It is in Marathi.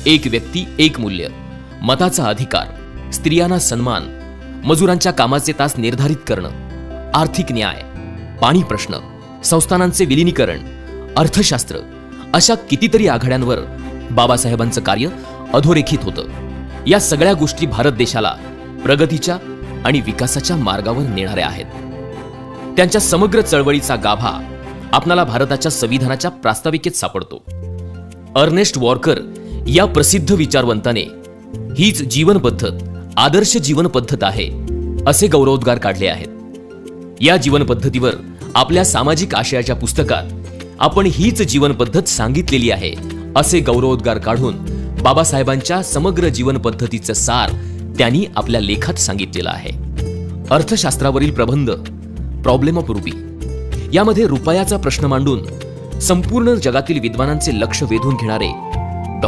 एक व्यक्ती एक मूल्य, मताचा अधिकार, स्त्रियांना सन्मान, मजुरांच्या कामाचे तास निर्धारित करणं, आर्थिक न्याय, पाणी प्रश्न, संस्थानांचे विलिनीकरण, अर्थशास्त्र अशा कितीतरी आघाड्यांवर बाबासाहेबांचं कार्य अधोरेखित होतं. या सगळ्या गोष्टी भारत देशाला प्रगतीच्या आणि विकासाच्या मार्गावर नेणाऱ्या आहेत. त्यांच्या समग्र चळवळीचा गाभा आपणाला भारताच्या संविधानाच्या प्रास्ताविकेत सापडतो. अर्नेस्ट वॉकर या प्रसिद्ध विचारवंताने हीच जीवन पद्धत आदर्श जीवन पद्धत आहे असे गौरवोद्गार काढले आहेत. या जीवन पद्धतीवर आपल्या सामाजिक आशयाच्या पुस्तकात आपण हीच जीवन पद्धत सांगितलेली आहे असे गौरवोद्गार काढून बाबासाहेबांच्या समग्र जीवन पद्धतीचं सार त्यांनी आपल्या लेखात सांगितलेलं आहे. अर्थशास्त्रावरील प्रबंध प्रॉब्लेम ऑफ रुपी यामध्ये रुपयाचा प्रश्न मांडून संपूर्ण जगातील विद्वानांचे लक्ष वेधून घेणारे